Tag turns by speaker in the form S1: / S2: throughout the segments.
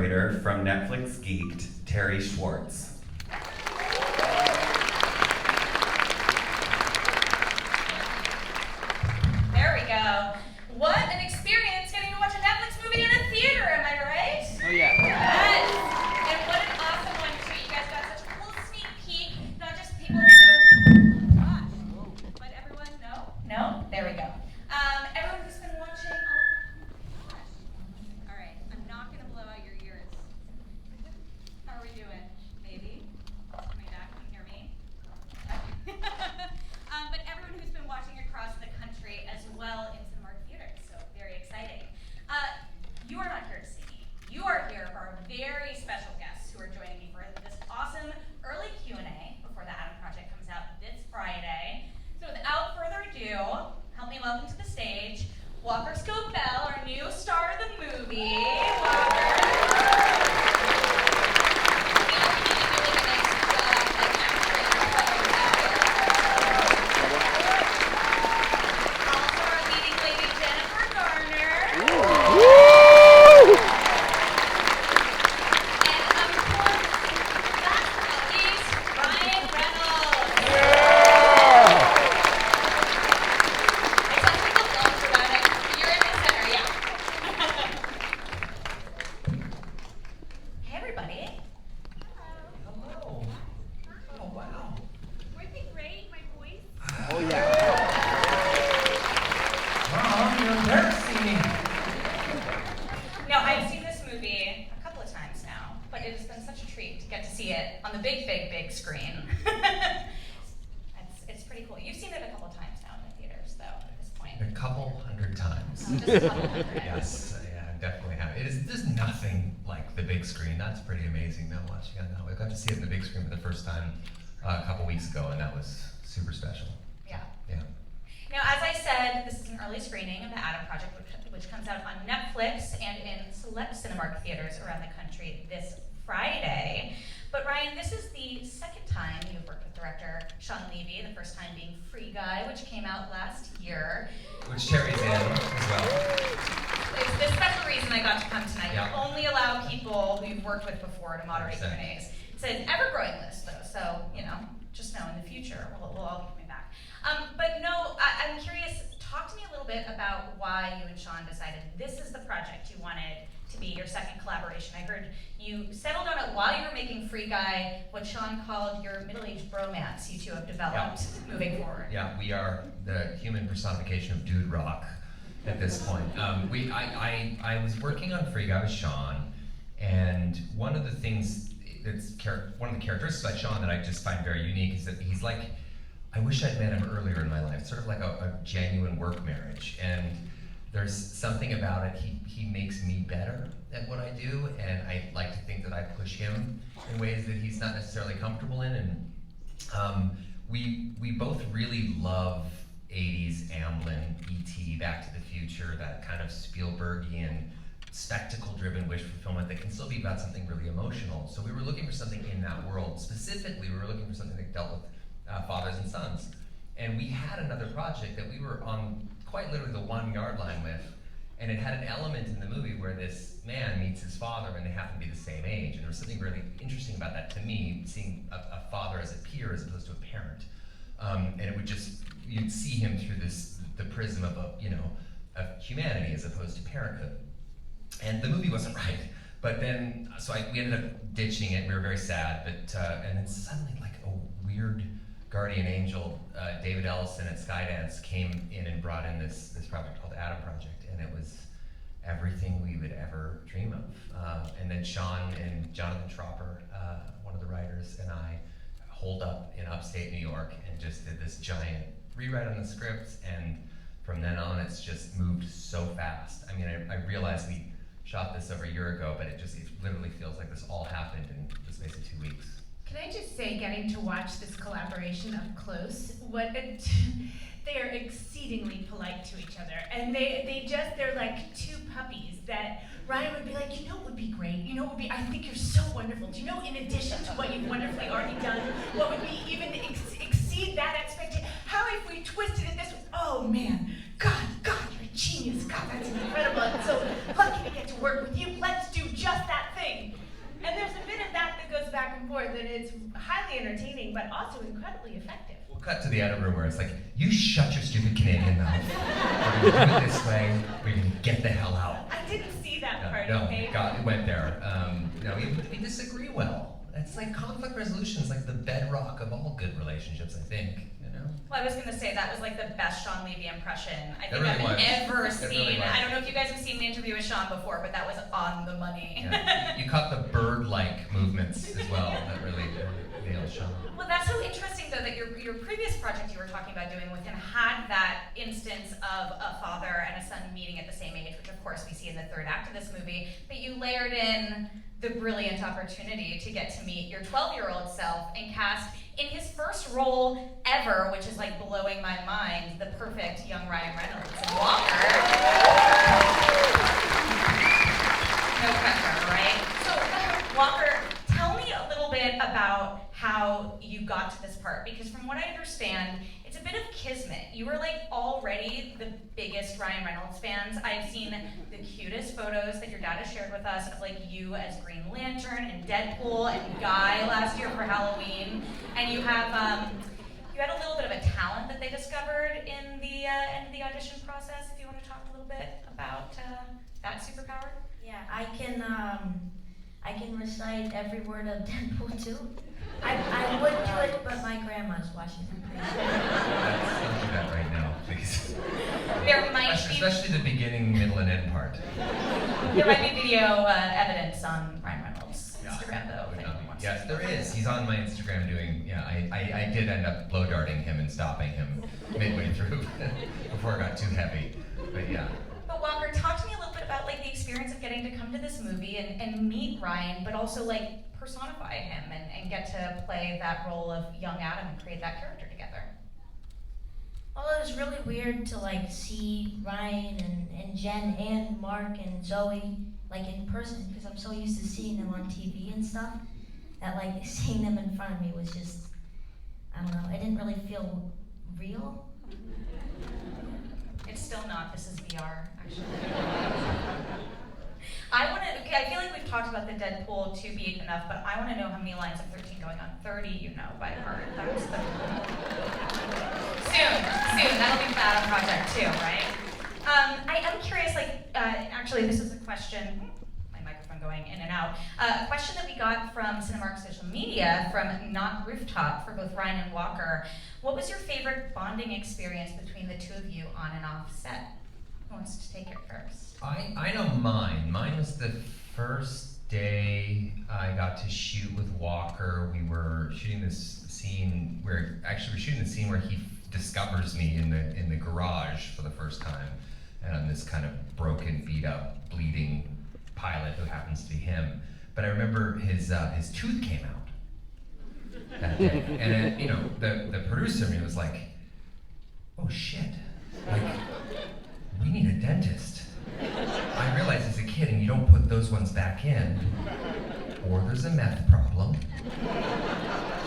S1: narrator from Netflix Geeked, Terry Schwartz.
S2: There we go. What an experience getting to watch a Netflix movie in a theater, am I right?
S3: Oh yeah.
S2: Yes. And what an awesome one too. You guys got such a cool sneak peek. Not just people from gosh, but everyone. No. There we go. Everyone who's been watching. Oh gosh. All right. I'm not gonna blow out your ears. How are we doing? Maybe. Coming back. Can you hear me? But everyone who's been watching across the country as well in Cinemark theaters, so very exciting. You are not here to see me. You are here for our very special guests who are joining me for this awesome early Q&A before the Adam Project comes out this Friday. So without further ado, help me welcome to the stage Walker Scobell, our new star of the movie. Walker. Also our leading lady, Jennifer Garner. And of course, last but not least, Ryan Reynolds. I saw people going for that. You're in the center, yeah. Hey, everybody.
S1: Hello. Oh, wow.
S2: Weren't they great, my voice?
S3: Oh yeah.
S1: Mom, you're embarrassing.
S2: Now, I've seen this movie a couple of times now, but it has been such a treat to get to see it on the big screen. It's pretty cool. You've seen it a couple of times now in the theaters, though, at this point.
S1: A couple hundred times.
S2: Oh, just a couple hundred.
S1: Yes, yeah, I definitely have. There's nothing like the big screen. That's pretty amazing now watching it now. I got to see it in the big screen for the first time a couple weeks ago, and that was super special.
S2: Yeah.
S1: Yeah.
S2: Now, as I said, this is an early screening of The Adam Project, which comes out on Netflix and in select Cinemark theaters around the country this Friday. But Ryan, this is the second time you've worked with director Sean Levy, the first time being Free Guy, which came out last year.
S1: Which Terry's in as well.
S2: It's the special reason I got to come tonight.
S1: Yeah.
S2: You only allow people who you've worked with before to moderate
S1: 100%.
S2: Q&As. It's an ever-growing list, though, so, just know in the future we'll all be coming back. But no, I'm curious, talk to me a little bit about why you and Sean decided this is the project you wanted to be your second collaboration. I heard you settled on it while you were making Free Guy, what Sean called your middle-aged bromance you two have developed moving forward.
S1: Yeah, we are the human personification of dude rock at this point. I was working on Free Guy with Sean, and one of the things one of the characteristics about Sean that I just find very unique is that he's like, I wish I'd met him earlier in my life, sort of like a genuine work marriage. And there's something about it, he makes me better at what I do, and I like to think that I push him in ways that he's not necessarily comfortable in. And we both really love 80s Amblin, E.T., Back to the Future, that kind of Spielbergian, spectacle-driven wish fulfillment that can still be about something really emotional. So we were looking for something in that world. Specifically, we were looking for something that dealt with fathers and sons. And we had another project that we were on quite literally the 1 yard line with, and it had an element in the movie where this man meets his father and they happen to be the same age. And there was something really interesting about that to me, seeing a father as a peer as opposed to a parent. And it would just, you'd see him through the prism of of humanity as opposed to parenthood. And the movie wasn't right, but then, we ended up ditching it. We were very sad, but and then suddenly, like a weird guardian angel, David Ellison at Skydance came in and brought in this project called Adam Project, and it was everything we would ever dream of. And then Sean and Jonathan Tropper, one of the writers, and I holed up in upstate New York and just did this giant rewrite on the script, and from then on, it's just moved so fast. I mean, I realized we shot this over a year ago, but it literally feels like this all happened in the space of 2 weeks.
S4: Can I just say, getting to watch this collaboration up close, they are exceedingly polite to each other, and they're like two puppies that Ryan would be like, what would be great? I think you're so wonderful. Do you know, in addition to what you've wonderfully already done, what would be even exceed that expectation? How if we twisted it this way? Oh man, God, you're a genius. God, that's incredible. I'm so lucky to get to work with you. Let's do just that thing. And there's a bit of that goes back and forth, and it's highly entertaining, but also incredibly effective.
S1: We'll cut to the edit room where it's like, you shut your stupid Canadian mouth. We're gonna do it this way. We're gonna get the hell out.
S4: I didn't see that part.
S1: No,
S4: Okay?
S1: God, it went there. We disagree well. It's like conflict resolution is like the bedrock of all good relationships, I think. You know.
S2: Well, I was gonna say that was like the best Sean Levy impression I think
S1: really
S2: I've
S1: was.
S2: ever
S1: It
S2: seen.
S1: really was.
S2: I don't know if you guys have seen an interview with Sean before, but that was on the money.
S1: Yeah. You caught the bird-like movements as well. That really nailed Sean.
S2: Well, that's so interesting, though, that your previous project you were talking about doing with him had that instance of a father and a son meeting at the same age, which of course we see in the third act of this movie, but you layered in the brilliant opportunity to get to meet your 12-year-old self and cast in his first role ever, which is like blowing my mind, the perfect young Ryan Reynolds in Walker. No pressure, right? So, Walker, tell me a little bit about how you got to this part, because from what I understand, it's a bit of kismet. You were like already the biggest Ryan Reynolds fans. I've seen the cutest photos that your dad has shared with us of like you as Green Lantern and Deadpool and Guy last year for Halloween, and you have you had a little bit of a talent that they discovered in the audition process. If you want to talk a little bit about that superpower.
S3: Yeah, I can recite every word of Deadpool too. I would do it, but my grandma's watching me.
S1: Don't do that right now, please.
S2: There might be
S1: Especially the beginning, middle, and end part.
S2: there might be video evidence on Ryan Reynolds' Instagram though. If anyone wants
S1: Yes,
S2: to.
S1: there is. He's on my Instagram doing, I did end up blow darting him and stopping him midway through before it got too heavy. But yeah.
S2: But Walker, talk to me a little bit about like the experience of getting to come to this movie and meet Ryan, but also like personify him and get to play that role of young Adam and create that character together.
S3: Well, it was really weird to like see Ryan and Jen and Mark and Zoe like in person, because I'm so used to seeing them on TV and stuff that like seeing them in front of me was just, I don't know, it didn't really feel real.
S2: It's still not. This is VR, actually. I feel like we've talked about the Deadpool 2 beat enough, but I want to know how many lines of 13 going on 30 you know by heart. That's the soon. That'll be that project too, right? I am curious. Actually, this is a question. My microphone going in and out. A question that we got from Cinemark social media from Not Rooftop for both Ryan and Walker. What was your favorite bonding experience between the two of you on and off set? Who wants to take it first?
S1: I know mine. Mine was the first day I got to shoot with Walker. We were shooting this scene where he discovers me in the garage for the first time, and I'm this kind of broken, beat up, bleeding pilot who happens to be him. But I remember his tooth came out that day, and the producer in me was like, "Oh shit! Like, we need a dentist." I realized as a kid, and you don't put those ones back in, or there's a meth problem.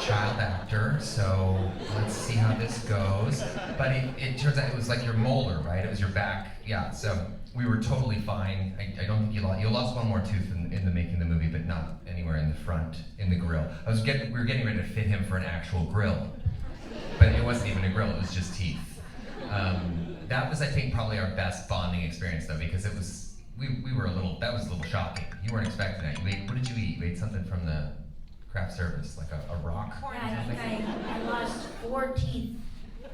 S1: Child actor, so let's see how this goes. But it turns out it was like your molar, right? It was your back, yeah. So we were totally fine. I don't think you lost one more tooth in the making of the movie, but not anywhere in the front, in the grill. We were getting ready to fit him for an actual grill, but it wasn't even a grill. It was just teeth. That was, I think, probably our best bonding experience, though, because it was that was a little shocking. You weren't expecting that. What did you eat? You ate something from the craft service, like a rock?
S3: Yeah, I think I lost 4 teeth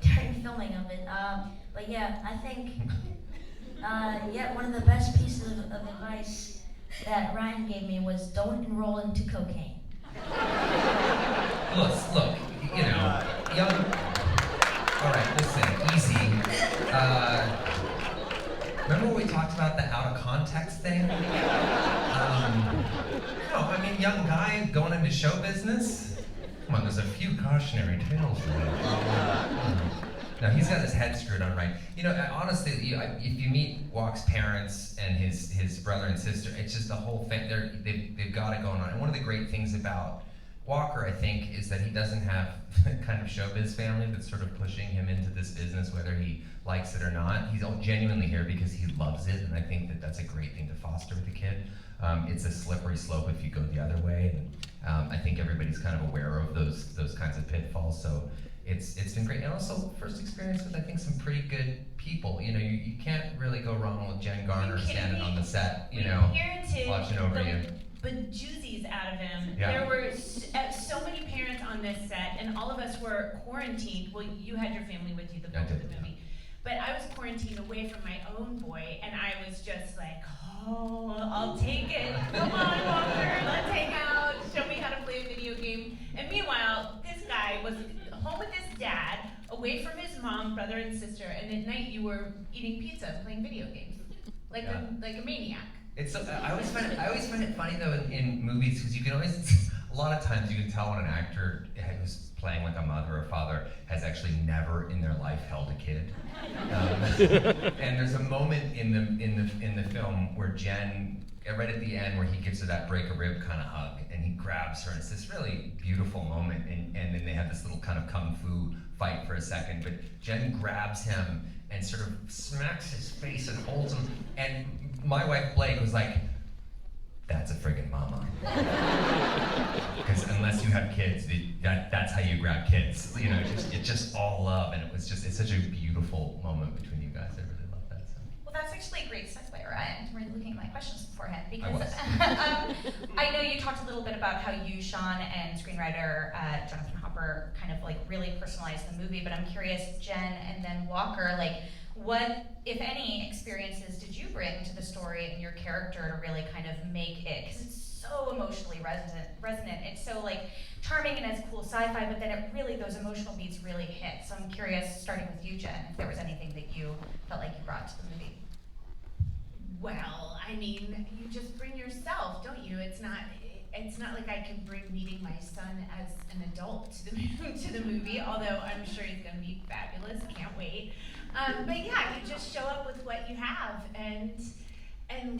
S3: during filming of it. But yeah, I think one of the best pieces of advice that Ryan gave me was don't enroll into cocaine.
S1: Look, young. All right, listen, easy. Remember when we talked about the out of context thing? Young guy going into show business. Come on, there's a few cautionary tales for that. No, he's got his head screwed on right. Honestly, if you meet Walk's parents and his brother and sister, it's just the whole thing. They've got it going on. And one of the great things about Walker, I think, is that he doesn't have the kind of showbiz family that's sort of pushing him into this business, whether he likes it or not. He's genuinely here because he loves it, and I think that that's a great thing to foster with a kid. It's a slippery slope if you go the other way, think everybody's kind of aware of those kinds of pitfalls. So it's been great, and also first experience with I think some pretty good people. You know, you can't really go wrong with Jen Garner standing on the set. You know, watching over you.
S4: Bejuzies out of him.
S1: Yeah.
S4: There were so many parents on this set, and all of us were quarantined. Well, you had your family with you the
S1: I
S4: whole
S1: did,
S4: of the movie, but I was quarantined away from my own boy, and I was just like, oh, I'll take it. Come on, Walker, let's hang out. Show me how to play a video game. And meanwhile, this guy was home with his dad, away from his mom, brother, and sister, and at night you were eating pizza and playing video games, like a maniac.
S1: It's so, I always find it funny though in movies, because you can always, a lot of times you can tell when an actor who's playing like a mother or father has actually never in their life held a kid. And there's a moment in the film where Jen, right at the end, where he gives her that break a rib kind of hug, and he grabs her, and it's this really beautiful moment, and then they have this little kind of kung fu fight for a second, but Jen grabs him and sort of smacks his face and holds him, and my wife Blake was like, that's a friggin' mama. Because unless you have kids, that's how you grab kids. You know, it's just all love, and it's such a beautiful moment between you guys. I really love that. So.
S2: Well, that's actually a great segue, Ryan. We're looking at my questions beforehand
S1: I
S2: because
S1: was.
S2: I know you talked a little bit about how you, Sean, and screenwriter Jonathan Hopper kind of like really personalized the movie, but I'm curious, Jen and then Walker, like what, if any, experiences did you bring to the story and your character to really kind of make it? Because it's so emotionally resonant. It's so like charming and as cool sci-fi, but then it really, those emotional beats really hit. So I'm curious, starting with you, Jen, if there was anything that you felt like you brought to the movie.
S4: Well, I mean, you just bring yourself, don't you? It's not like I can bring meeting my son as an adult to the movie, although I'm sure he's going to be fabulous. Can't wait. But yeah, you just show up with what you have, and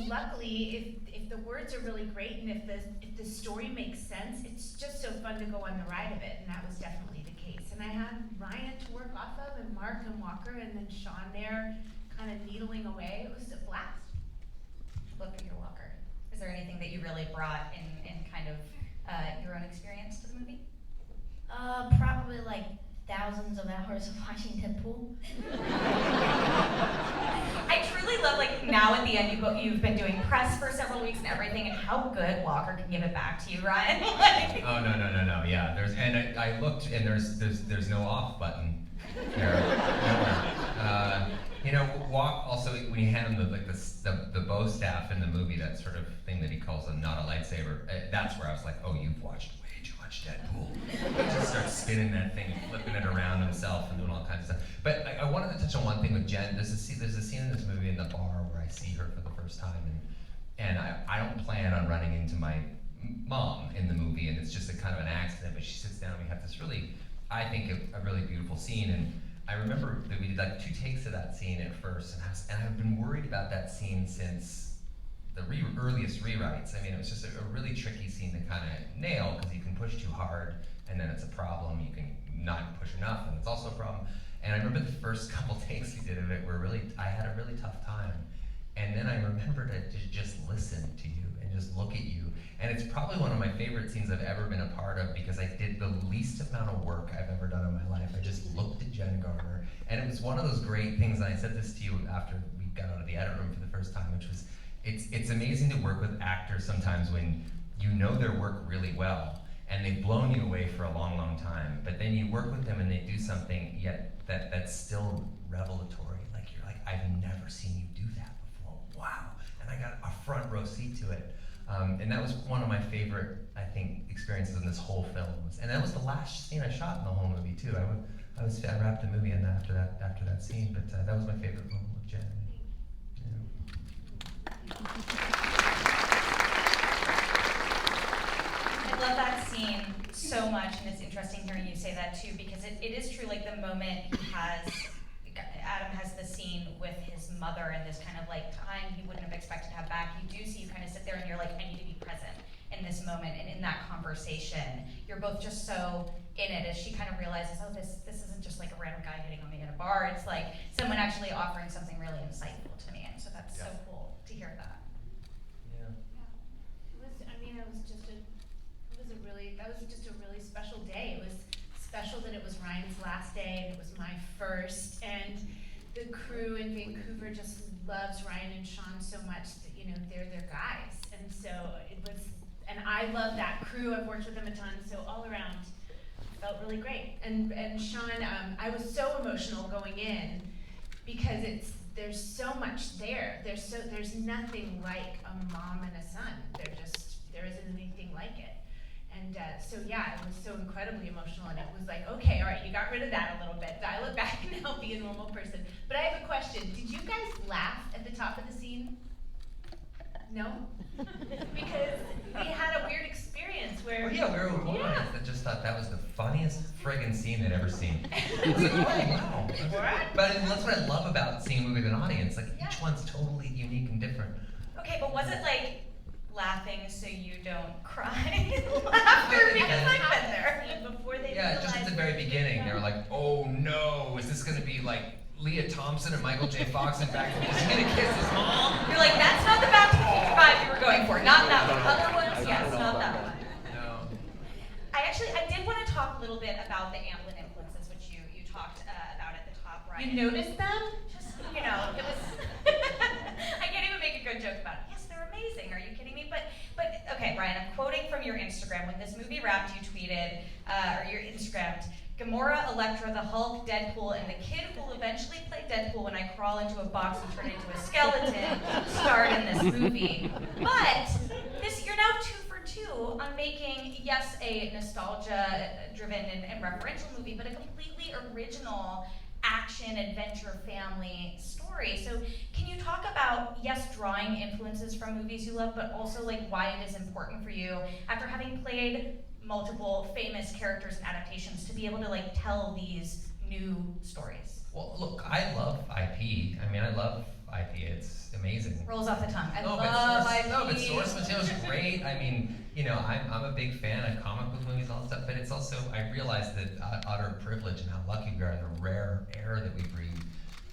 S4: luckily, if the words are really great and if the story makes sense, it's just so fun to go on the ride of it, and that was definitely the case. And I had Ryan to work off of, and Mark and Walker, and then Sean there, kind of needling away. It was a blast.
S2: Look at your Walker. Is there anything that you really brought in kind of your own experience to the movie?
S3: Probably like thousands of hours of watching Deadpool.
S2: I truly love, like, now at the end you've been doing press for several weeks and everything, and how good Walker can give it back to you, Ryan. Like,
S1: Oh no, yeah. I looked, and there's no off button there. Nowhere. You know, also when you hand him the bow staff in the movie, that sort of thing that he calls not a lightsaber, that's where I was like, oh, you've watched way too much Deadpool. He just starts spinning that thing, flipping it around himself, and doing all kinds of stuff. But I wanted to touch on one thing with Jen. There's a scene in this movie in the bar where I see her for the first time, and I don't plan on running into my mom in the movie, and it's just a kind of an accident. But she sits down, and we have this really, I think, a really beautiful scene. And I remember that we did like 2 takes of that scene at first, and I've been worried about that scene since the earliest rewrites. I mean, it was just a really tricky scene to kind of nail, because you can push too hard, and then it's a problem. You can not push enough, and it's also a problem. And I remember the first couple takes we did of it were I had a really tough time. And then I remembered to just listen to you and just look at you. And it's probably one of my favorite scenes I've ever been a part of, because I did the least amount of work I've ever done in my life. I just looked at Jen Garner, and it was one of those great things, and I said this to you after we got out of the edit room for the first time, which was, it's amazing to work with actors sometimes when you know their work really well, and they've blown you away for a long, long time, but then you work with them and they do something yet that's still revelatory. Like, you're like, I've never seen you do that before. Wow. And I got a front row seat to it. And that was one of my favorite, I think, experiences in this whole film. And that was the last scene I shot in the whole movie too. I wrapped the movie in after that scene, but that was my favorite moment with Jen.
S2: I love that scene so much, and it's interesting hearing you say that too, because it is true, like the moment Adam has the scene with his mother and this kind of like time he wouldn't have expected to have back, you do see you kind of sit there and you're like, I need to be present in this moment and in that conversation. You're both just so in it as she kind of realizes, oh, this isn't just like a random guy hitting on me at a bar, it's like someone actually offering something really insightful to me, and so that's so cool to hear that.
S1: Yeah.
S4: That that was just a really special day. It was special that it was Ryan's last day and it was my first, and the crew in Vancouver just loves Ryan and Sean so much that, you know, they're their guys. And so it was, and I love that crew. I've worked with them a ton, so all around felt really great. And Sean, I was so emotional going in because there's so much there. There's nothing like a mom and a son. There isn't anything like it. And so yeah, it was so incredibly emotional, and it was like, okay, all right, you got rid of that a little bit. Dial it back and now be a normal person. But I have a question. Did you guys laugh at the top of the scene? No? Because we had a weird experience where...
S1: Well, yeah, we were with one that just thought that was the funniest friggin' scene they'd ever seen. I was like, oh, wow. But that's what I love about seeing a movie with an audience. Like, each one's totally unique and different.
S2: Okay, but was it like laughing so you don't cry? Laughter because I've been there.
S4: Before they
S1: Just at the very beginning, they were like, oh no, is this gonna be like Leah Thompson and Michael J. Fox in Back to the Future? Is he gonna kiss his mom?
S2: You're like, that's not the Back to the Future vibe you were going for. Not that one. Other ones, yes, not that one.
S1: No.
S2: I did want to talk a little bit about the Amblin influences, which you talked about at the top, right?
S4: You noticed them?
S2: Just, you know, it was... I can't even make a good joke about it. Yes, they're amazing. Are you kidding me? But okay, Ryan, I'm quoting from your Instagram. When this movie wrapped, you tweeted, or your Instagrammed, Gamora, Elektra, the Hulk, Deadpool, and the kid who will eventually play Deadpool when I crawl into a box and turn into a skeleton starred in this movie. But you're now 2 for 2 on making, yes, a nostalgia-driven and referential movie, but a completely original action, adventure, family story. So can you talk about, yes, drawing influences from movies you love, but also like why it is important for you, after having played multiple famous characters and adaptations, to be able to like tell these new stories?
S1: Well, look, I love IP. I mean, I love IP. It's amazing.
S2: Rolls off the tongue. I love IP.
S1: No, but source material is great. I mean, you know, I'm a big fan of comic book movies, all that stuff, but it's also, I realize that utter privilege and how lucky we are in the rare air that we breathe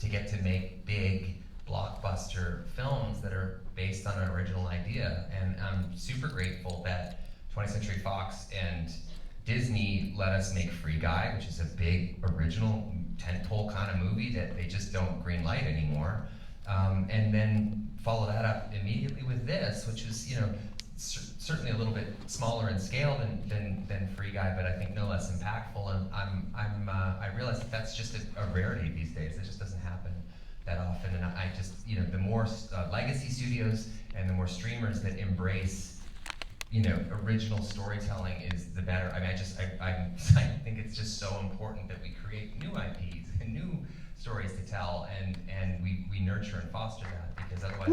S1: to get to make big blockbuster films that are based on an original idea. And I'm super grateful that 20th Century Fox and Disney let us make Free Guy, which is a big original tentpole kind of movie that they just don't greenlight anymore. And then follow that up immediately with this, which is, you know, certainly a little bit smaller in scale than Free Guy, but I think no less impactful. And I realize that that's just a rarity these days. It just doesn't happen that often. And I just, you know, the more legacy studios and the more streamers that embrace, you know, original storytelling is the better. I mean, I think it's just so important that we create new IPs and new stories to tell, and we nurture and foster that, because otherwise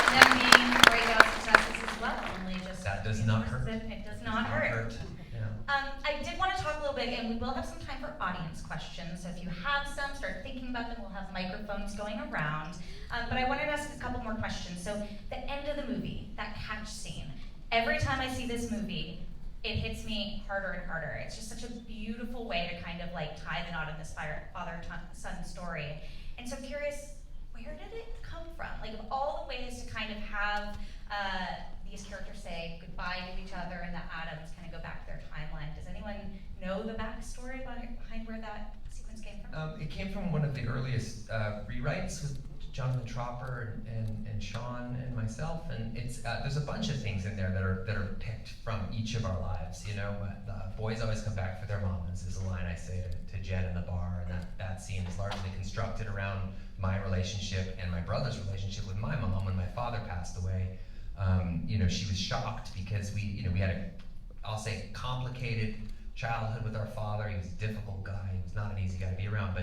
S2: and then being breakout successes as well. Only just
S1: that does not hurt.
S2: It does not hurt.
S1: Yeah.
S2: I did want to talk a little bit, and we will have some time for audience questions. So if you have some, start thinking about them. We'll have microphones going around. But I wanted to ask a couple more questions. So the end of the movie, that catch scene. Every time I see this movie, it hits me harder and harder. It's just such a beautiful way to kind of like tie the knot in this father-son story. And so I'm curious, where did it come from? Like, of all the ways to kind of have these characters say goodbye to each other and the Adams kind of go back to their timeline, does anyone know the backstory behind where that sequence came from?
S1: It came from one of the earliest rewrites with Jonathan Tropper and Sean and myself, and it's there's a bunch of things in there that are picked from each of our lives. You know, boys always come back for their mamas is a line I say to Jen in the bar, and that scene is largely constructed around my relationship and my brother's relationship with my mom when my father passed away. You know, she was shocked because we had a, I'll say, complicated childhood with our father. He was a difficult guy. He was not an easy guy to be around,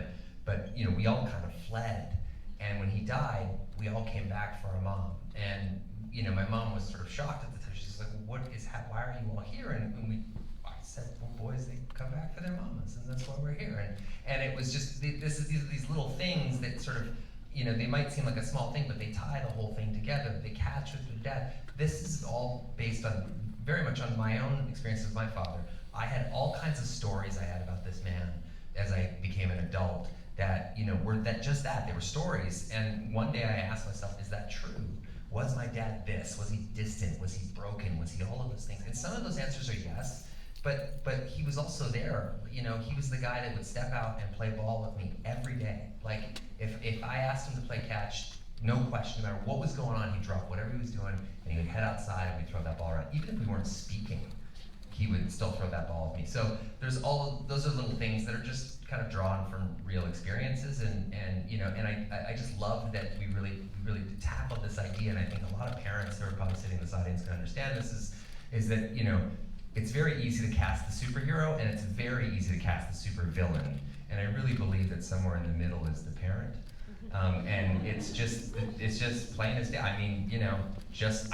S1: but you know, we all kind of fled. And when he died, we all came back for our mom. And you know, my mom was sort of shocked at the time. She's like, well, why are you all here? And I said, well, boys, they come back for their mamas, and that's why we're here. And it was just, these little things that sort of, you know, they might seem like a small thing, but they tie the whole thing together. They catch with their dad. This is all based on, very much on my own experience with my father. I had all kinds of stories I had about this man as I became an adult that, you know, were that they were stories. And one day I asked myself, is that true? was my dad this? Was he distant? Was he broken? Was he all of those things? And some of those answers are yes, but he was also there. You know, he was the guy that would step out and play ball with me every day. Like, if I asked him to play catch, no question, no matter what was going on, he'd drop whatever he was doing, and he would head outside and we'd throw that ball around. Even if we weren't speaking, he would still throw that ball with me. So those are little things that are just kind of drawn from real experiences, and you know, and I just love that we really tackled this idea, and I think a lot of parents who are probably sitting in this audience can understand this, is that, you know, it's very easy to cast the superhero, and it's very easy to cast the supervillain, and I really believe that somewhere in the middle is the parent. And it's just plain as day. I mean, you know, just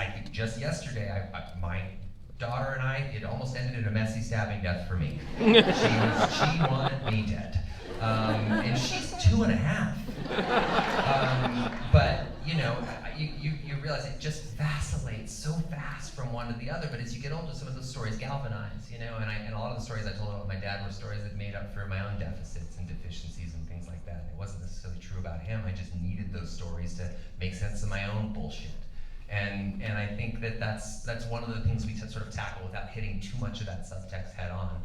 S1: yesterday, my daughter and I, it almost ended in a messy stabbing death for me. She wanted me dead, and she's 2.5. But you know, you realize it just vacillates so fast from one to the other. But as you get older, some of those stories galvanize, you know. And a lot of the stories I told about my dad were stories that made up for my own deficits and deficiencies and things like that. And it wasn't necessarily true about him. I just needed those stories to make sense of my own bullshit. And I think that's one of the things we sort of tackle without hitting too much of that subtext head on.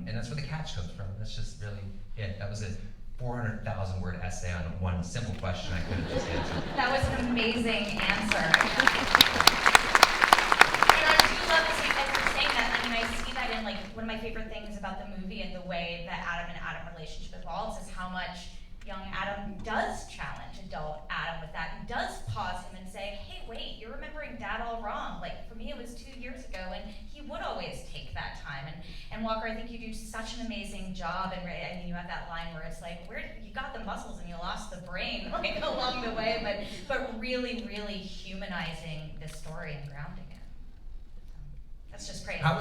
S1: And that's where the catch comes from. That's just really it. That was a 400,000 word essay on one simple question I could have just answered.
S2: That was an amazing answer. And I do love to see, as you're saying that, I mean, I see that in, like, one of my favorite things about the movie and the way the Adam and Adam relationship evolves is how much young Adam does challenge adult Adam with that, and does pause him and say, hey, wait, you're remembering Dad all wrong. Like, for me, it was 2 years ago, and he would always take that time. And Walker, I think you do such an amazing job, and I mean, you have that line where it's like, you got the muscles and you lost the brain, like, along the way, but really, really humanizing this story and grounding it. That's just great.
S1: How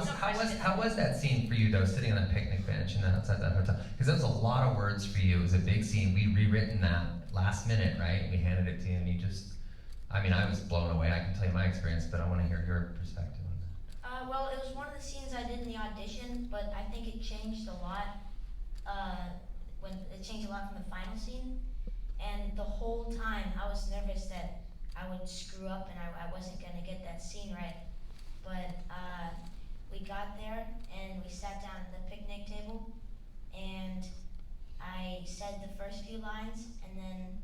S1: was that scene for you, though, sitting on that picnic bench and outside that hotel? Because that was a lot of words for you. It was a big scene. We rewritten that last minute, right? We handed it to you, and you just, I mean, I was blown away. I can tell you my experience, but I want to hear your perspective on that.
S3: Well, it was one of the scenes I did in the audition, but I think it changed a lot. When it changed a lot from the final scene, and the whole time I was nervous that I would screw up and I wasn't gonna get that scene right. But we got there and we sat down at the picnic table, and I said the first few lines, and then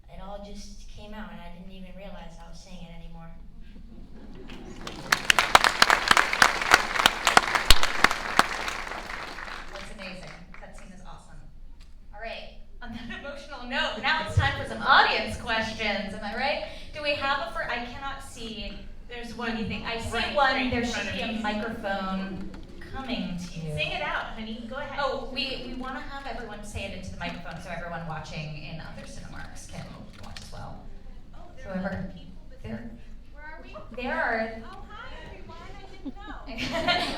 S3: it all just came out, and I didn't even realize I was saying it anymore.
S2: That's amazing. That scene is awesome. All right, on that emotional note, now it's time for some audience questions. Am I right? Do we have I cannot see.
S4: There's one.
S2: Anything. I see
S4: right
S2: one. There
S4: in
S2: should
S4: front
S2: be
S4: of
S2: a
S4: you.
S2: microphone coming to you.
S4: Sing it out, honey. Go ahead.
S2: Oh, we want to have everyone say it into the microphone so everyone watching in other Cinemarks can watch as well.
S5: Oh, there
S2: Whoever.
S5: are other people with
S2: There.
S5: Where are we?
S2: There are
S5: Oh, hi everyone. I didn't know.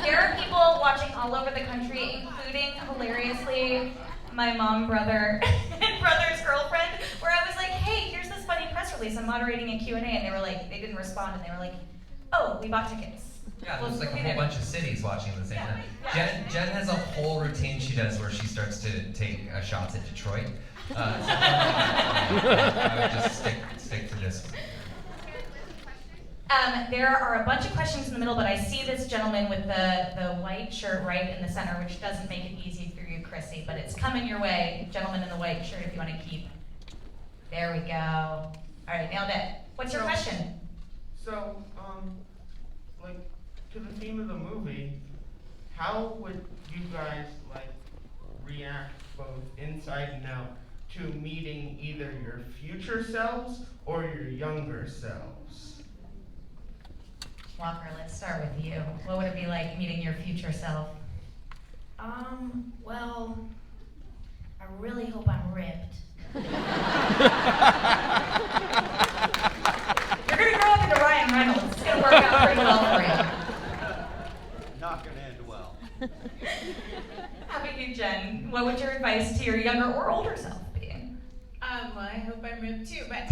S2: there are people watching all over the country, including hilariously my mom, brother, and brother's girlfriend. Where I was like, "Hey, here's this funny press release. I'm moderating a Q&A," and they were like, they didn't respond, and they were like, "Oh, we bought tickets."
S1: Yeah,
S2: We'll
S1: there's like a
S2: be
S1: whole
S2: there.
S1: bunch of cities watching at the same time.
S2: Yeah.
S1: Jen has a whole routine she does where she starts to take shots at Detroit. I would just stick to this one.
S2: There are a bunch of questions in the middle, but I see this gentleman with the white shirt right in the center, which doesn't make it easy for you, Chrissy, but it's coming your way. Gentleman in the white shirt, if you want to keep. There we go. All right, nailed it. What's your question?
S6: So, like, to the theme of the movie, how would you guys, like, react both inside and out to meeting either your future selves or your younger selves?
S2: Walker, let's start with you. What would it be like meeting your future self?
S3: Well, I really hope I'm ripped.
S2: You're gonna grow up into Ryan Reynolds. It's gonna work out pretty well for you.
S7: Not gonna end well.
S2: How about you, Jen? What would your advice to your younger or older self be?
S4: Well, I hope I'm ripped too, but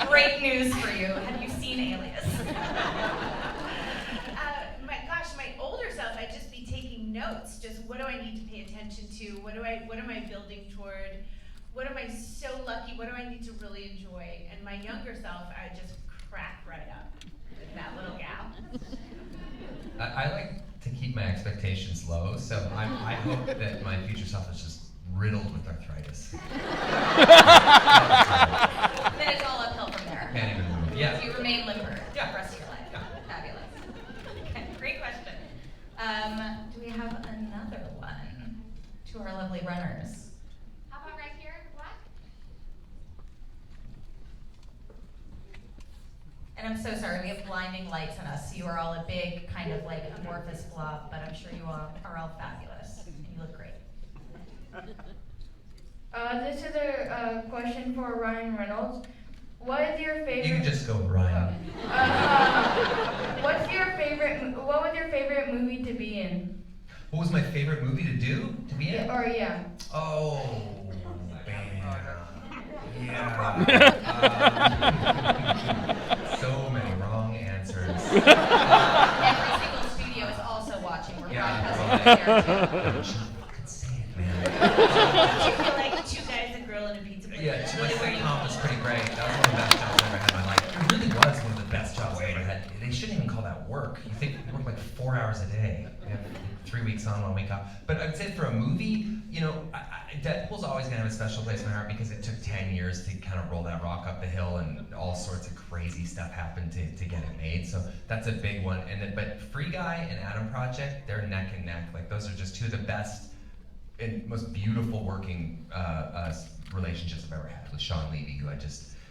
S2: Great news for you. Have you seen Alias?
S4: my older self, I'd just be taking notes. Just what do I need to pay attention to? What am I building toward? what am I so lucky? What do I need to really enjoy? And my younger self, I just crack right up with that little gal.
S1: I like to keep my expectations low, so I hope that my future self is just riddled with arthritis.
S2: Then it's all uphill from there.
S1: Can't even move. Yeah.
S2: So you remain limber
S1: Yeah.
S2: the rest of your life.
S1: Yeah.
S2: Fabulous. Okay, great question. Do we have another one to our lovely runners?
S5: How about right here in black?
S2: And I'm so sorry, we have blinding lights on us, so you are all a big kind of like amorphous blob, but I'm sure you all are all fabulous. You look great.
S7: This is a question for Ryan Reynolds. What is your favorite?
S1: You can just go with Ryan.
S7: What was your favorite movie to be in?
S1: What was my favorite movie to do? To be in?
S7: Yeah.
S1: Oh, man. Yeah. So many wrong answers.
S2: Every single studio is also watching. We're broadcasting right there too.
S1: Don't you fucking say it, man.
S4: Don't you feel like two guys, a girl, and a pizza place?
S1: Yeah,
S4: That's
S1: my
S4: really where you
S1: sitcom was pretty great. That was one of the best jobs I ever had in my life. It really was one of the best jobs I ever had. They shouldn't even call that work. You think you work like 4 hours a day. You have 3 weeks on, 1 week off. But I'd say for a movie, you know, Deadpool's always gonna have a special place in my heart because it took 10 years to kind of roll that rock up the hill, and all sorts of crazy stuff happened to get it made. So that's a big one. And then, but Free Guy and Adam Project, they're neck and neck. Like those are just two of the best and most beautiful working relationships I've ever had with Sean Levy, who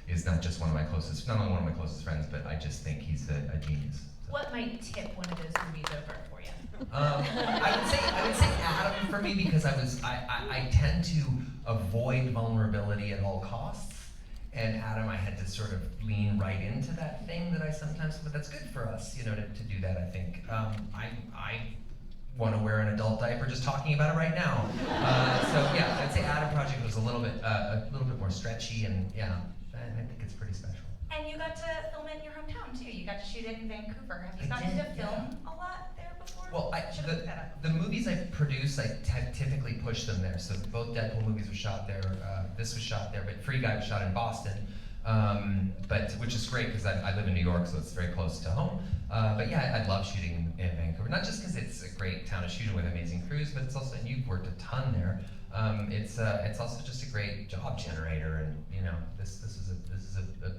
S1: is not just one of my closest, not only one of my closest friends, but I just think he's a genius. So.
S4: What might tip one of those movies over for you?
S1: I would say Adam for me because I tend to avoid vulnerability at all costs, and Adam I had to sort of lean right into that thing that I sometimes, but that's good for us, you know, to do that. I think I want to wear an adult diaper just talking about it right now. So yeah, I'd say Adam Project was a little bit more stretchy, and yeah, I think it's pretty special.
S2: And you got to film it in your hometown too. You got to shoot it in Vancouver. Have you
S1: I
S2: gotten
S1: did,
S2: to film a lot there before?
S1: Well,
S2: Should've looked that up.
S1: the movies I produce, I typically push them there. So both Deadpool movies were shot there. This was shot there, but Free Guy was shot in Boston, but which is great because I live in New York, so it's very close to home. But yeah, I love shooting in Vancouver. Not just because it's a great town to shoot with amazing crews, but it's also, and you've worked a ton there. It's also just a great job generator, and you know, this is a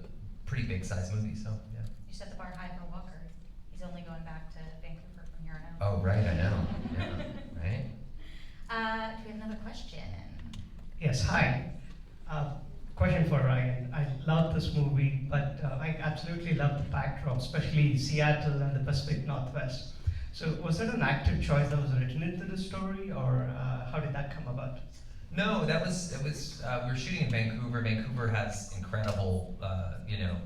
S1: pretty big size movie. So yeah.
S2: You set the bar high for Walker. He's only going back to Vancouver from here on out.
S1: Oh right, I know. Yeah, right.
S2: Do we have another question?
S8: Yes, hi. Question for Ryan. I love this movie, but I absolutely love the backdrop, especially Seattle and the Pacific Northwest. So was it an active choice that was written into the story, or how did that come about?
S1: No, it was we were shooting in Vancouver. Vancouver has incredible, you know,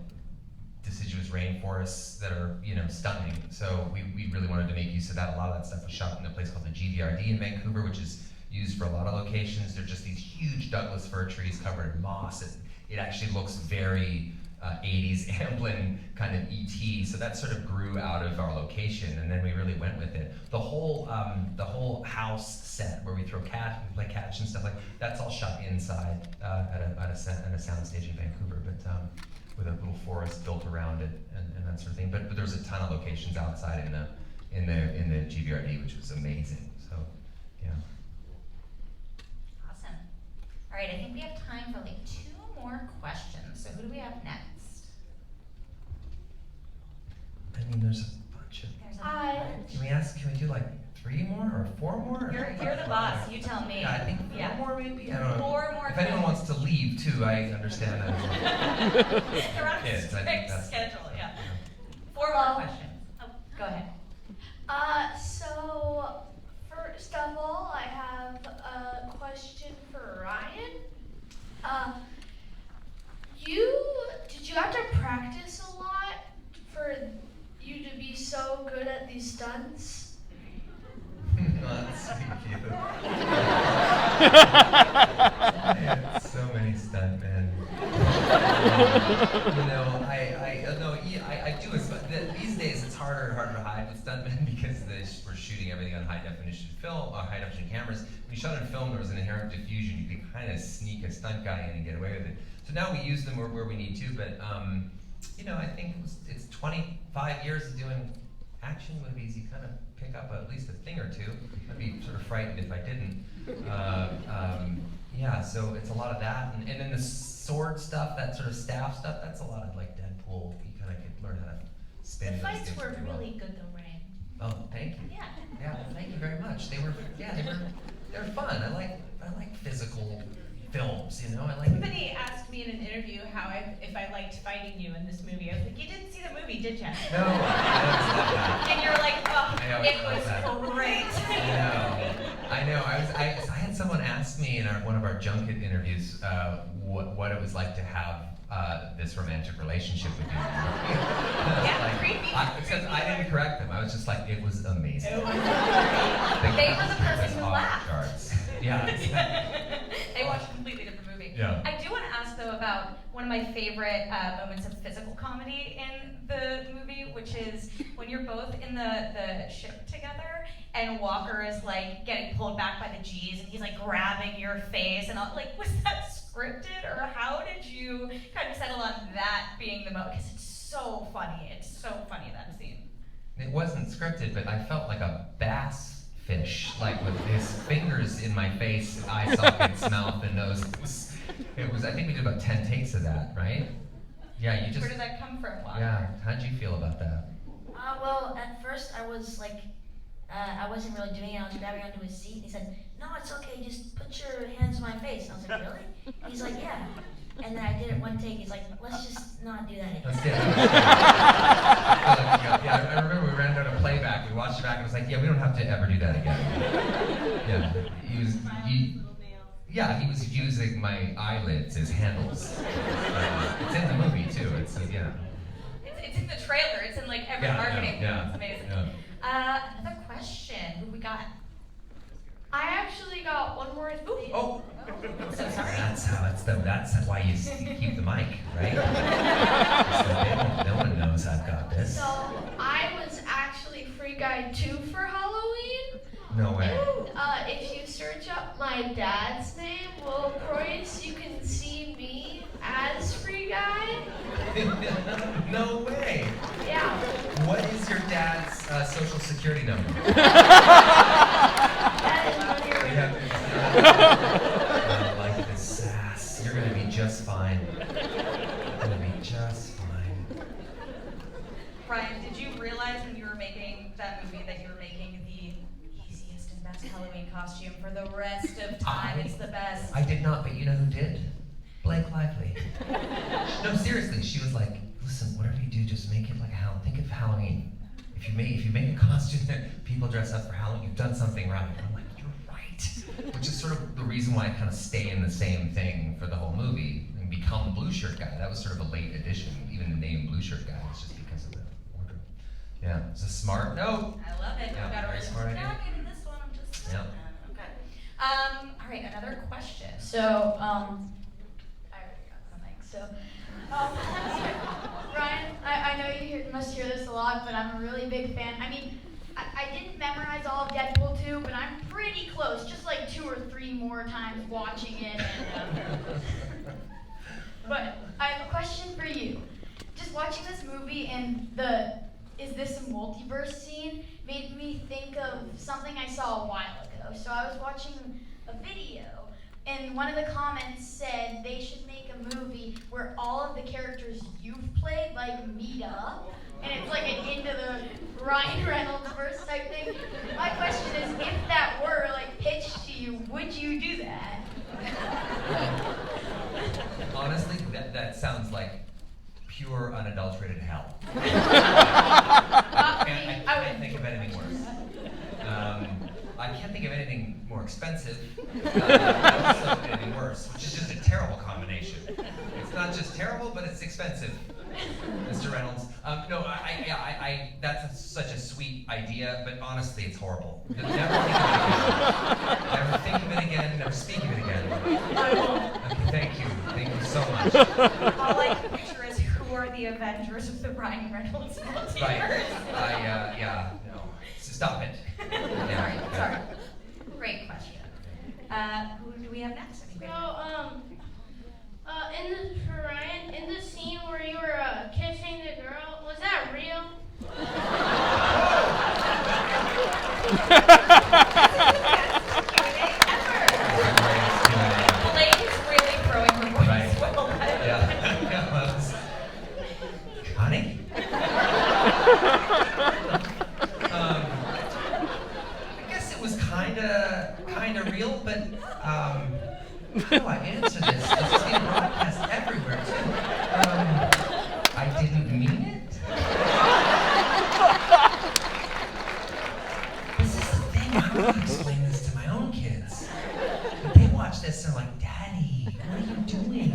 S1: deciduous rainforests that are, you know, stunning. So we really wanted to make use of that. A lot of that stuff was shot in a place called the GVRD in Vancouver, which is used for a lot of locations. They're just these huge Douglas fir trees covered in moss. It actually looks very 80s Amblin kind of ET. So that sort of grew out of our location, and then we really went with it. The whole house set where we throw catch, we play catch and stuff like that's all shot inside at a sound stage in Vancouver, but with a little forest built around it and that sort of thing. But there's a ton of locations outside in the GVRD, which was amazing. So yeah.
S2: Awesome. All right, I think we have time for like 2 more questions. So who do we have next?
S1: I mean, there's a bunch of.
S2: There's a
S1: Can we do like 3 more or 4 more? Or
S2: You're the boss. You tell me.
S1: Yeah, I think 4 more maybe. I don't know.
S2: 4 more.
S1: If anyone wants to leave too, I understand that as well.
S2: They're on a
S1: Kids, I think
S2: strict
S1: that's-
S2: schedule. Yeah. 4 more questions. Oh, go ahead.
S7: So first of all, I have a question for Ryan. Did you have to practice a lot for you to be so good at these stunts?
S1: That's sweet of you. I had so many stuntmen. You know, I do. These days it's harder harder and harder to hide with stuntmen because we're shooting everything on high definition film, high definition cameras. When you shot on film, there was an inherent diffusion. You could kind of sneak a stunt guy in and get away with it. So now we use them where we need to, but you know, I think it's 25 years of doing action movies. You kind of pick up at least a thing or two. I'd be sort of frightened if I didn't. Yeah, so it's a lot of that, and then the sword stuff, that sort of staff stuff. That's a lot of like Deadpool. You kind of could learn how to spin.
S4: The
S1: those
S4: fights
S1: things
S4: were
S1: pretty well.
S4: really good though, Ryan.
S1: Oh, thank you.
S4: Yeah.
S1: Yeah, well, thank you very much. They were fun. I like physical films, you know. I like.
S4: Somebody asked me in an interview if I liked fighting you in this movie. I was like, you didn't see the movie, did you?
S1: No, I
S2: And you're like, oh,
S1: I always
S2: it
S1: love
S2: was
S1: that.
S2: great.
S1: I know. I had someone ask me in one of our junket interviews what it was like to have this romantic relationship with you.
S2: Yeah, creepy.
S1: Except I didn't correct them. I was just like, it was amazing.
S2: They were the person who laughed.
S1: Charts. Yeah.
S2: They watched a completely different movie.
S1: Yeah.
S2: I do want to ask though about one of my favorite moments of physical comedy in the movie, which is when you're both in the ship together and Walker is like getting pulled back by the G's and he's like grabbing your face and all, like, was that scripted or how did you kind of settle on that being the moment? Because it's so funny. It's so funny, that scene.
S1: It wasn't scripted, but I felt like a bass fish, like with his fingers in my face, eye sockets, mouth, and nose. It was. I think we did about 10 takes of that, right? Yeah, you just.
S2: Where did that come from, Walker?
S1: Yeah. How'd you feel about that?
S3: Well, at first I was like, I wasn't really doing it. I was grabbing onto his seat, and he said, "No, it's okay. Just put your hands on my face." And I was like, "Really?" And he's like, "Yeah." And then I did it one take. He's like, "Let's just not do that again."
S1: Let's do it. Yeah, I remember we ran out of playback. We watched it back and it was like, yeah, we don't have to ever do that again. Yeah, he was using my eyelids as handles. It's in the movie too. It's yeah.
S2: It's in the trailer. It's in like every marketing.
S1: Yeah.
S2: It's amazing.
S1: Yeah.
S2: Another question. Who we got?
S7: I actually got one more thing.
S1: Oh.
S2: I'm so sorry.
S1: That's why you keep the mic, right? So no one knows I've got this.
S7: So I was actually Free Guy 2 for Halloween.
S1: No way.
S7: And if you search up my dad's name, Will Croyce, you can see me as Free Guy.
S1: No way.
S7: Yeah.
S1: What is your dad's social security number?
S7: That is one of your
S1: I like this sass. You're gonna be just fine. You're gonna be just fine.
S2: Ryan, did you realize when you were making that movie that you were making the easiest and best Halloween costume for the rest of time? It's the best.
S1: I did not, but you know who did? Blake Lively. No, seriously, she was like, listen, whatever you do, just make it like Halloween. Think of Halloween. If you make a costume that people dress up for Halloween, you've done something right. And I'm like, you're right. Which is sort of the reason why I kind of stay in the same thing for the whole movie and become Blue Shirt Guy. That was sort of a late addition. Even the name Blue Shirt Guy is just because of the wardrobe. Yeah, it's a smart note.
S2: I love it.
S1: Yeah,
S2: We've got a
S1: very
S2: really
S1: smart idea.
S2: jacket in this one. I'm just saying.
S1: Yeah.
S2: Okay. All right, another question.
S9: So, I already got the mic. So, Ryan, I know you must hear this a lot, but I'm a really big fan. I mean, I didn't memorize all of Deadpool 2, but I'm pretty close, just like 2 or 3 more times watching it. And, but I have a question for you. Just watching this movie and the "is this a multiverse" scene made me think of something I saw a while ago. So I was watching a video, and one of the comments said they should make a movie where all of the characters you've played meet up, and it's like an into the Ryan Reynolds verse type thing. My question is, if that were pitched to you, would you do that?
S1: Honestly, that sounds like pure unadulterated hell.
S9: Not for me.
S1: I can't think of anything worse. I can't think of anything more expensive. Also anything worse, which is just a terrible combination. It's not just terrible, but it's expensive, Mr. Reynolds. No, that's such a sweet idea, but honestly, it's horrible. Never think of it again. Never speak of it again.
S2: I won't.
S1: Okay, thank you so much.
S2: All I can picture is who are the the Avengers of the Ryan Reynolds multiverse.
S1: Right. Yeah. No. Stop it. Yeah.
S2: Sorry. Great question. Who do we have next?
S5: For Ryan, in the scene where you were kissing the girl, was that real?
S2: Blake's really throwing her voice.
S1: Right.
S2: Well,
S1: Yeah. Honey? I guess it was kinda real, but how do I answer this? This is being broadcast everywhere too. I didn't mean it. This is the thing. I want to explain this to my own kids. But they watch this and they're like, "Daddy, what are you doing?"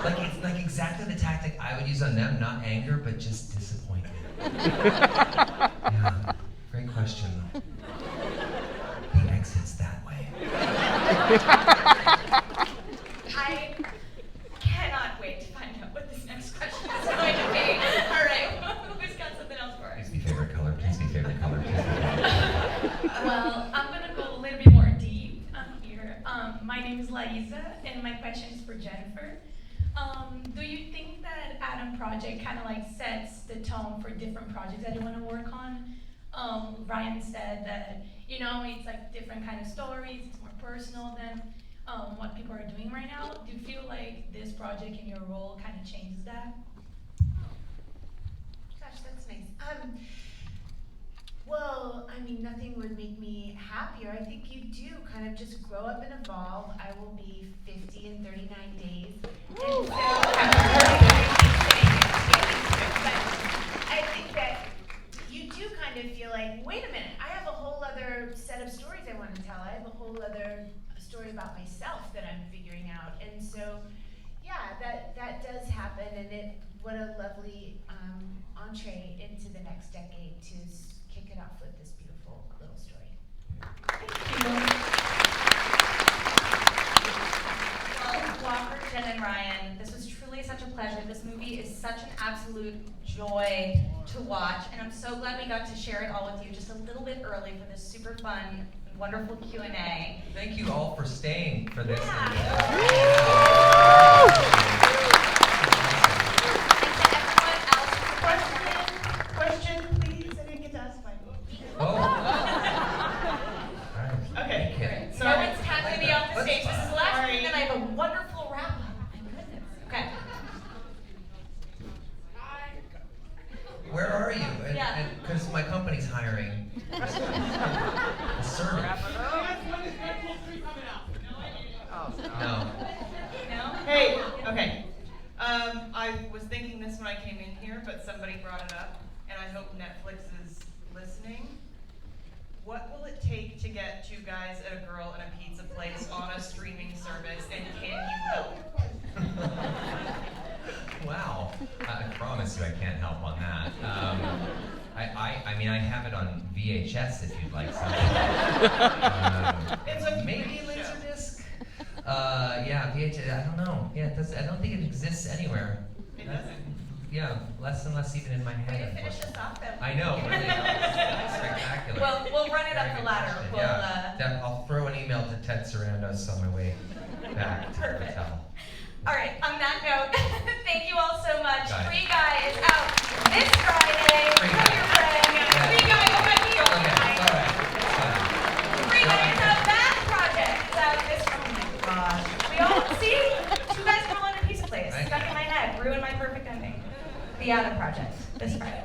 S1: Like it's like exactly the tactic I would use on them, not anger, but just disappointment. Yeah, great question though. The exit's that way.
S2: I cannot wait to find out what this next question is going to be. All right, who's got something else for us?
S1: Please be favorite color. Please be favorite color. Please be favorite color.
S4: Well, I'm gonna go a little bit more deep here. My name is Liza, and my question is for Jennifer. Do you think that Adam Project kind of like sets the tone for different projects that you want to work on? Ryan said that, it's like different kind of stories, it's more personal than what people are doing right now. Do you feel like this project in your role kind of changes that?
S10: Gosh, that's nice. Well, nothing would make me happier. I think you do kind of just grow up and evolve. I will be 50 in 39 days. And so, I think that you do kind of feel like, wait a minute, I have a whole other set of stories I want to tell. I have a whole other story about myself that I'm figuring out. And so, yeah, that does happen. And what a lovely entree into the next decade to kick it off with this beautiful little story.
S2: Well, Walker, Jen, and Ryan, this was truly such a pleasure. This movie is such an absolute joy to watch, and I'm so glad we got to share it all with you just a little bit early for this super fun, wonderful Q&A.
S1: Thank you all for staying for this.
S6: Question, please. I didn't get to ask my
S1: Oh.
S6: Okay.
S2: No one's tackling me off the stage. This is the last one, and then I have a wonderful wrap-up. My goodness. Okay.
S1: Where are you?
S2: Yeah.
S1: Because my company's hiring. A servant. No.
S2: No?
S11: Hey, okay. I was thinking this when I came in here, but somebody brought it up, and I hope Netflix is listening. What will it take to get two guys and a girl in a pizza place on a streaming service, and can you help?
S1: Wow. I promise you I can't help on that. I have it on VHS if you'd like something.
S11: It's a
S1: maybe Laserdisc? Yeah, VHS, I don't know. Yeah, I don't think it exists anywhere.
S11: It doesn't.
S1: Yeah, less and less even in my
S2: Way to
S1: head.
S2: finish us off, though.
S1: I know, really. Spectacular.
S2: Well, we'll run it up
S1: Very
S2: the
S1: good
S2: ladder.
S1: question.
S2: We'll,
S1: Yeah, I'll throw an email to Ted Sarandos on my way back to the
S2: Perfect.
S1: hotel.
S2: All right, on that note, thank you all so much.
S1: Got it.
S2: Free Guy is out this Friday.
S1: Free
S2: Tell
S1: Guy.
S2: your friends.
S1: Yeah.
S2: Free Guy, go back to your
S1: Okay,
S2: life.
S1: all right. Fine.
S2: Free Guy is out. That project is out this. Oh my gosh. We all see two guys rolling in a pizza place.
S1: Right.
S2: Stuck in my head. Ruined my perfect ending. The Adam Project this Friday.